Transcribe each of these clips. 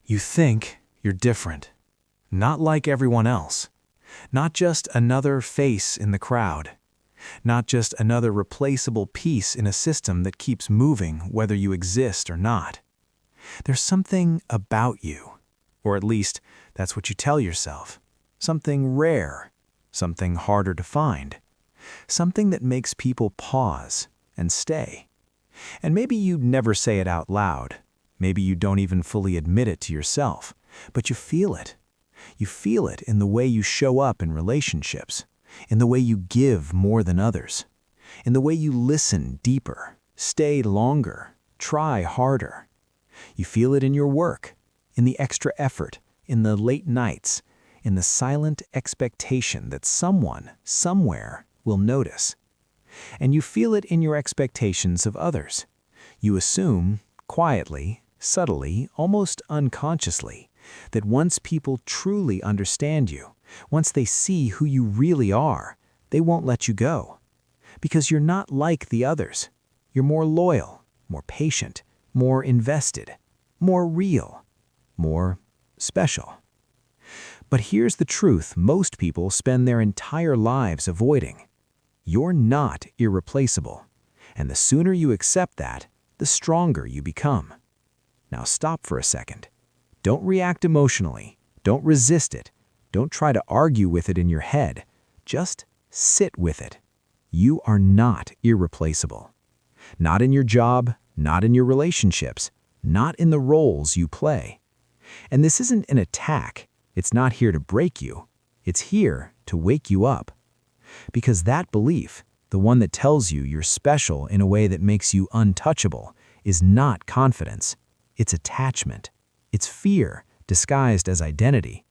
You think you're different, not like everyone else, not just another face in the crowd, not just another replaceable piece in a system that keeps moving whether you exist or not. There's something about you, or at least that's what you tell yourself, something rare, something harder to find, something that makes people pause and stay. And maybe you never say it out loud. Maybe you don't even fully admit it to yourself, but you feel it. You feel it in the way you show up in relationships, in the way you give more than others, in the way you listen deeper, stay longer, try harder. You feel it in your work, in the extra effort, in the late nights, in the silent expectation that someone, somewhere, will notice. And you feel it in your expectations of others. You assume, quietly, subtly, almost unconsciously, that once people truly understand you, once they see who you really are, they won't let you go. Because you're not like the others. You're more loyal, more patient, more invested, more real, more special. But here's the truth most people spend their entire lives avoiding. You're not irreplaceable. And the sooner you accept that, the stronger you become. Now stop for a second. Don't react emotionally. Don't resist it. Don't try to argue with it in your head. Just sit with it. You are not irreplaceable. Not in your job, not in your relationships, not in the roles you play. And this isn't an attack. It's not here to break you. It's here to wake you up. Because that belief, the one that tells you you're special in a way that makes you untouchable, is not confidence. It's attachment. It's fear disguised as identity.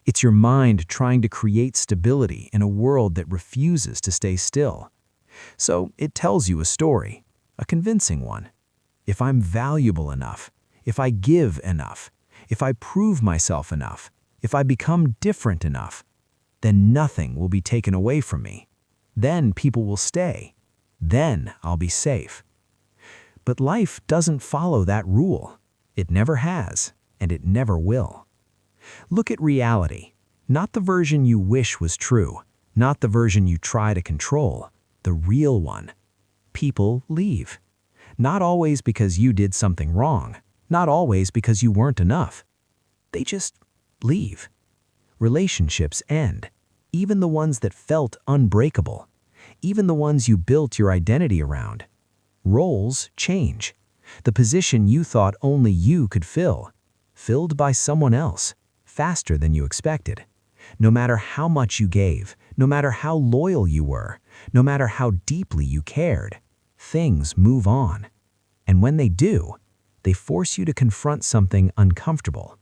It's your mind trying to create stability in a world that refuses to stay still. So it tells you a story, a convincing one. If I'm valuable enough, if I give enough, if I prove myself enough, if I become different enough, then nothing will be taken away from me. Then people will stay. Then I'll be safe. But life doesn't follow that rule. It never has, and it never will. Look at reality, not the version you wish was true, not the version you try to control, the real one. People leave. Not always because you did something wrong, not always because you weren't enough. They just leave. Relationships end, even the ones that felt unbreakable, even the ones you built your identity around. Roles change. The position you thought only you could fill, filled by someone else, faster than you expected. No matter how much you gave, no matter how loyal you were, no matter how deeply you cared, things move on. And when they do, they force you to confront something uncomfortable.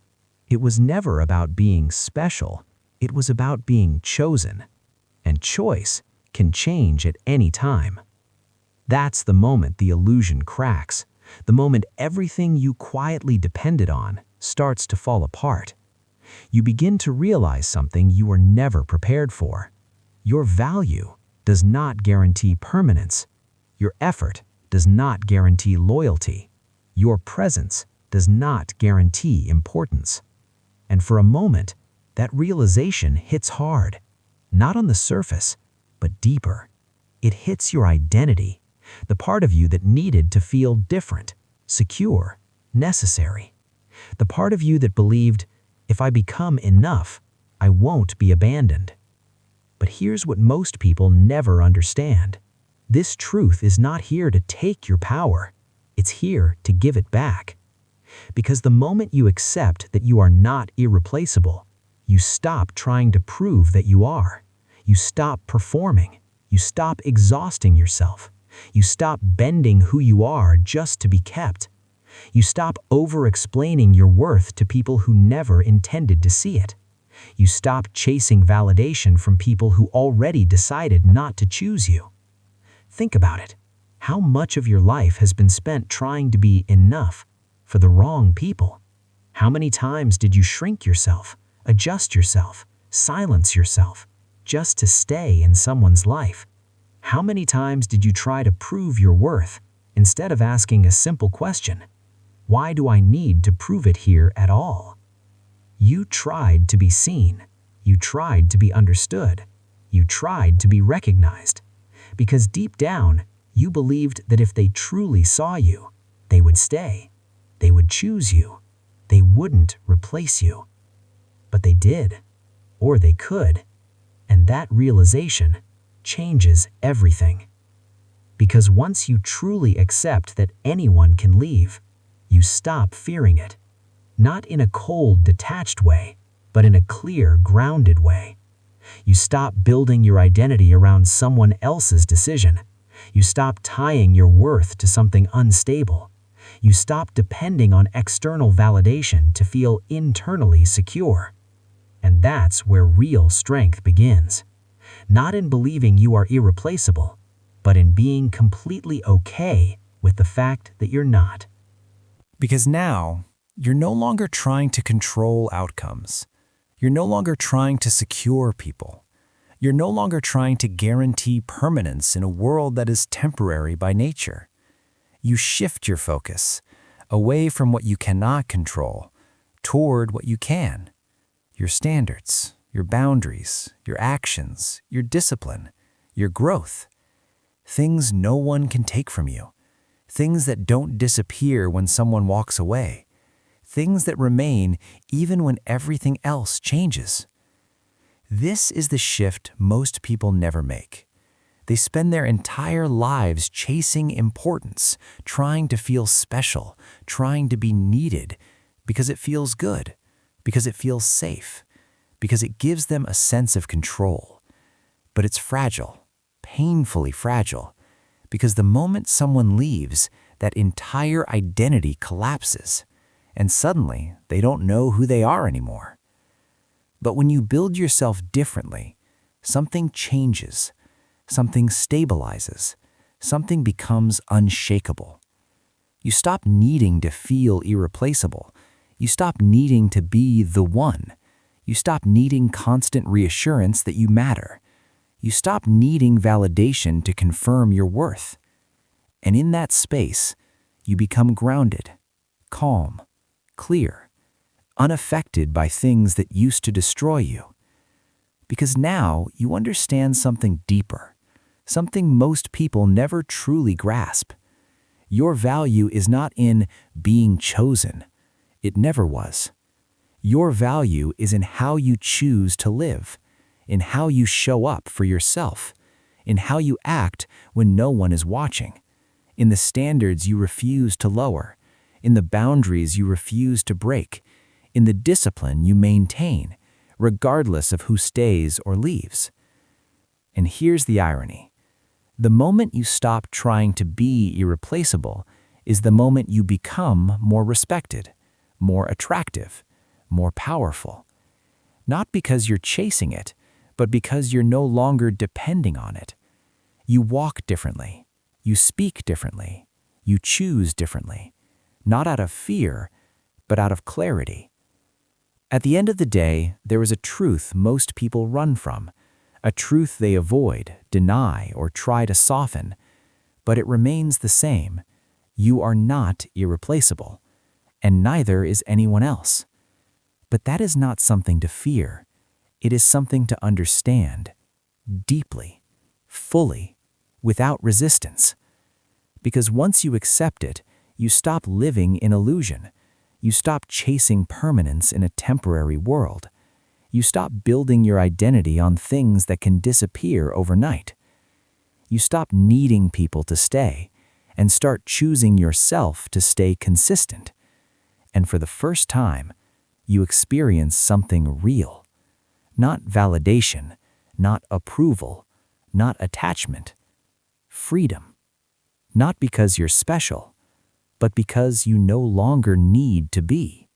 It was never about being special. It was about being chosen. And choice can change at any time. That's the moment the illusion cracks, the moment everything you quietly depended on starts to fall apart. You begin to realize something you were never prepared for. Your value does not guarantee permanence. Your effort does not guarantee loyalty. Your presence does not guarantee importance. And for a moment, that realization hits hard, not on the surface, but deeper. It hits your identity, the part of you that needed to feel different, secure, necessary. The part of you that believed, if I become enough, I won't be abandoned. But here's what most people never understand. This truth is not here to take your power. It's here to give it back. Because the moment you accept that you are not irreplaceable, you stop trying to prove that you are. You stop performing. You stop exhausting yourself. You stop bending who you are just to be kept. You stop over-explaining your worth to people who never intended to see it. You stop chasing validation from people who already decided not to choose you. Think about it. How much of your life has been spent trying to be enough for the wrong people? How many times did you shrink yourself, adjust yourself, silence yourself, just to stay in someone's life? How many times did you try to prove your worth instead of asking a simple question? Why do I need to prove it here at all? You tried to be seen. You tried to be understood. You tried to be recognized. Because deep down, you believed that if they truly saw you, they would stay. They would choose you. They wouldn't replace you. But they did. Or they could. And that realization changes everything. Because once you truly accept that anyone can leave, you stop fearing it. Not in a cold, detached way, but in a clear, grounded way. You stop building your identity around someone else's decision. You stop tying your worth to something unstable. You stop depending on external validation to feel internally secure. And that's where real strength begins. Not in believing you are irreplaceable, but in being completely okay with the fact that you're not. Because now, you're no longer trying to control outcomes. You're no longer trying to secure people. You're no longer trying to guarantee permanence in a world that is temporary by nature. You shift your focus away from what you cannot control toward what you can. Your standards, your boundaries, your actions, your discipline, your growth. Things no one can take from you. Things that don't disappear when someone walks away. Things that remain even when everything else changes. This is the shift most people never make. They spend their entire lives chasing importance, trying to feel special, trying to be needed, because it feels good, because it feels safe, because it gives them a sense of control. But it's fragile, painfully fragile, because the moment someone leaves, that entire identity collapses, and suddenly they don't know who they are anymore. But when you build yourself differently, something changes, something stabilizes, something becomes unshakable. You stop needing to feel irreplaceable. You stop needing to be the one. You stop needing constant reassurance that you matter. You stop needing validation to confirm your worth. And in that space, you become grounded, calm, clear, unaffected by things that used to destroy you. Because now you understand something deeper, something most people never truly grasp. Your value is not in being chosen. It never was. Your value is in how you choose to live, in how you show up for yourself, in how you act when no one is watching, in the standards you refuse to lower, in the boundaries you refuse to break, in the discipline you maintain, regardless of who stays or leaves. And here's the irony. The moment you stop trying to be irreplaceable is the moment you become more respected, more attractive, more powerful. Not because you're chasing it, but because you're no longer depending on it. You walk differently. You speak differently. You choose differently. Not out of fear, but out of clarity. At the end of the day, there is a truth most people run from, a truth they avoid, deny, or try to soften, but it remains the same. You are not irreplaceable, and neither is anyone else. But that is not something to fear. It is something to understand, deeply, fully, without resistance. Because once you accept it, you stop living in illusion. You stop chasing permanence in a temporary world. You stop building your identity on things that can disappear overnight. You stop needing people to stay and start choosing yourself to stay consistent. And for the first time, you experience something real. Not validation, not approval, not attachment. Freedom. Not because you're special, but because you no longer need to be.